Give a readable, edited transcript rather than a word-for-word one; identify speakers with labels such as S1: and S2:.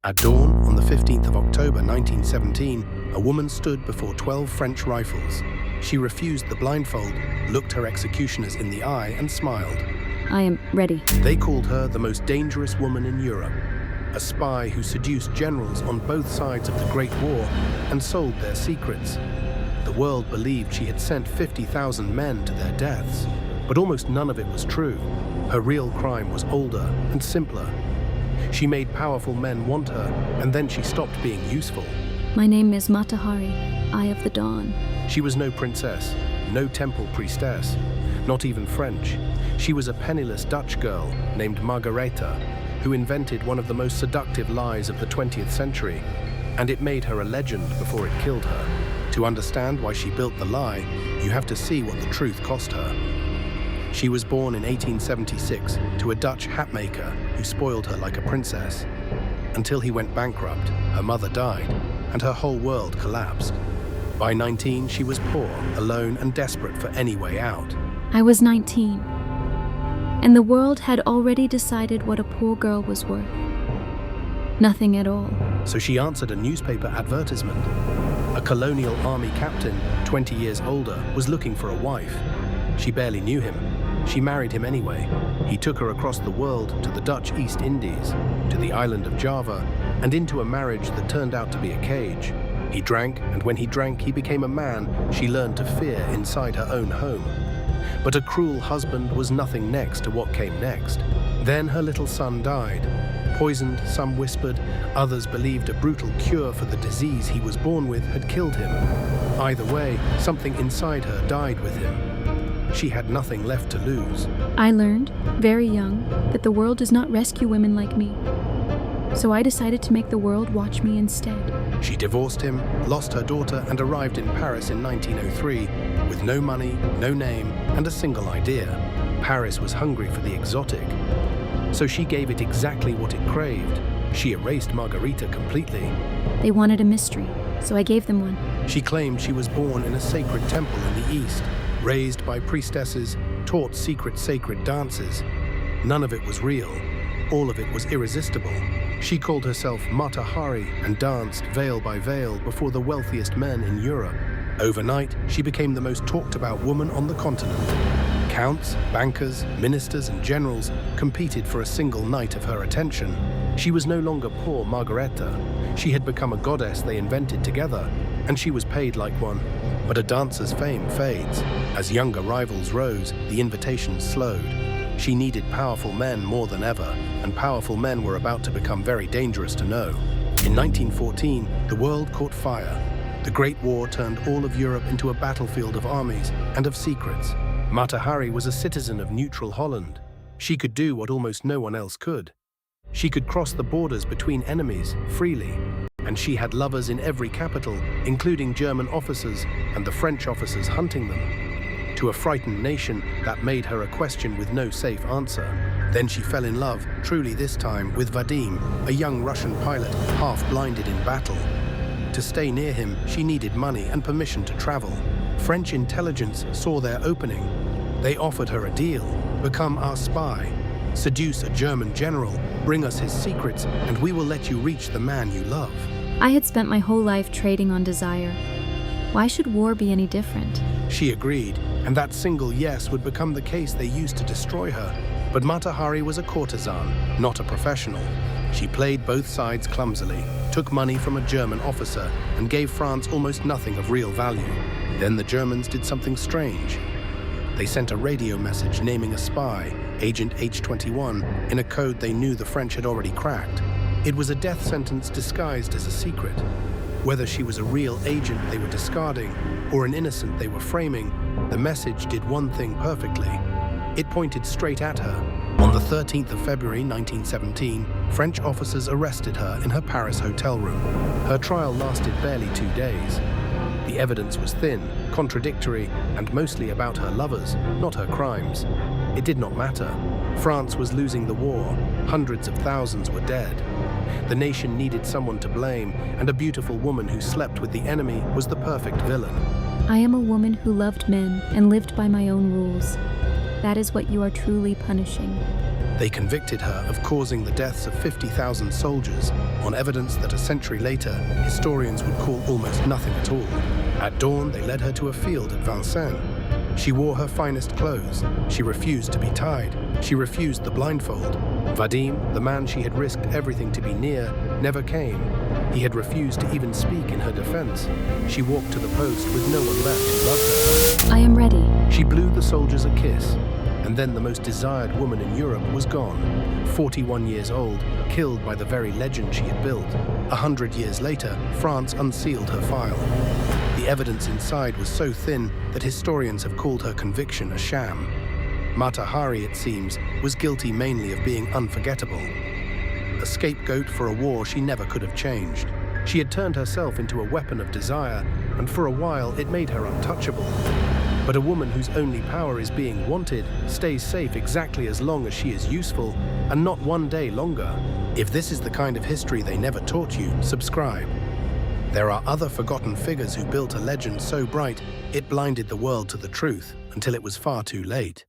S1: At dawn on the 15th of October 1917, a woman stood before 12 French rifles. She refused the blindfold, looked her executioners in the eye and smiled.
S2: I am ready.
S1: They called her the most dangerous woman in Europe, a spy who seduced generals on both sides of the Great War and sold their secrets. The world believed she had sent 50,000 men to their deaths, but almost none of it was true. Her real crime was older and simpler. She made powerful men want her, and then she stopped being useful.
S2: My name is Matahari, Eye of the Dawn.
S1: She was no princess, no temple priestess, not even French. She was a penniless Dutch girl named Margaretha, who invented one of the most seductive lies of the 20th century, and it made her a legend before it killed her. To understand why she built the lie, you have to see what the truth cost her. She was born in 1876 to a Dutch hatmaker who spoiled her like a princess. Until he went bankrupt, her mother died, and her whole world collapsed. By 19, she was poor, alone, and desperate for any way out.
S2: I was 19, and the world had already decided what a poor girl was worth. Nothing at all.
S1: So she answered a newspaper advertisement. A colonial army captain, 20 years older, was looking for a wife. She barely knew him. She married him anyway. He took her across the world to the Dutch East Indies, to the island of Java, and into a marriage that turned out to be a cage. He drank, and when he drank, he became a man she learned to fear inside her own home. But a cruel husband was nothing next to what came next. Then her little son died. Poisoned, some whispered, others believed a brutal cure for the disease he was born with had killed him. Either way, something inside her died with him. She had nothing left to lose.
S2: I learned, very young, that the world does not rescue women like me. So I decided to make the world watch me instead.
S1: She divorced him, lost her daughter, and arrived in Paris in 1903 with no money, no name, and a single idea. Paris was hungry for the exotic. So she gave it exactly what it craved. She erased Margaretha completely.
S2: They wanted a mystery, so I gave them one.
S1: She claimed she was born in a sacred temple in the East, raised by priestesses, taught secret sacred dances. None of it was real. All of it was irresistible. She called herself Matahari and danced veil by veil before the wealthiest men in Europe. Overnight, she became the most talked about woman on the continent. Counts, bankers, ministers, and generals competed for a single night of her attention. She was no longer poor Margaretha. She had become a goddess they invented together, and she was paid like one. But a dancer's fame fades. As younger rivals rose, the invitations slowed. She needed powerful men more than ever, and powerful men were about to become very dangerous to know. In 1914, the world caught fire. The Great War turned all of Europe into a battlefield of armies and of secrets. Matahari was a citizen of neutral Holland. She could do what almost no one else could. She could cross the borders between enemies freely, and she had lovers in every capital, including German officers and the French officers hunting them. To a frightened nation, that made her a question with no safe answer. Then she fell in love, truly this time, with Vadim, a young Russian pilot, half blinded in battle. To stay near him, she needed money and permission to travel. French intelligence saw their opening. They offered her a deal: become our spy, seduce a German general, bring us his secrets, and we will let you reach the man you love.
S2: I had spent my whole life trading on desire. Why should war be any different?
S1: She agreed, and that single yes would become the case they used to destroy her. But Matahari was a courtesan, not a professional. She played both sides clumsily, took money from a German officer, and gave France almost nothing of real value. Then the Germans did something strange. They sent a radio message naming a spy, Agent H21, in a code they knew the French had already cracked. It was a death sentence disguised as a secret. Whether she was a real agent they were discarding or an innocent they were framing, the message did one thing perfectly. It pointed straight at her. On the 13th of February 1917, French officers arrested her in her Paris hotel room. Her trial lasted barely 2 days. The evidence was thin, contradictory, and mostly about her lovers, not her crimes. It did not matter. France was losing the war. Hundreds of thousands were dead. The nation needed someone to blame, and a beautiful woman who slept with the enemy was the perfect villain.
S2: I am a woman who loved men and lived by my own rules. That is what you are truly punishing.
S1: They convicted her of causing the deaths of 50,000 soldiers on evidence that a century later, historians would call almost nothing at all. At dawn, they led her to a field at Vincennes. She wore her finest clothes. She refused to be tied. She refused the blindfold. Vadim, the man she had risked everything to be near, never came. He had refused to even speak in her defense. She walked to the post with no one left who loved her.
S2: I am ready.
S1: She blew the soldiers a kiss, and then the most desired woman in Europe was gone. 41 years old, killed by the very legend she had built. 100 years later, France unsealed her file. The evidence inside was so thin that historians have called her conviction a sham. Mata Hari, it seems, was guilty mainly of being unforgettable. A scapegoat for a war she never could have changed. She had turned herself into a weapon of desire, and for a while it made her untouchable. But a woman whose only power is being wanted stays safe exactly as long as she is useful, and not one day longer. If this is the kind of history they never taught you, subscribe. There are other forgotten figures who built a legend so bright it blinded the world to the truth until it was far too late.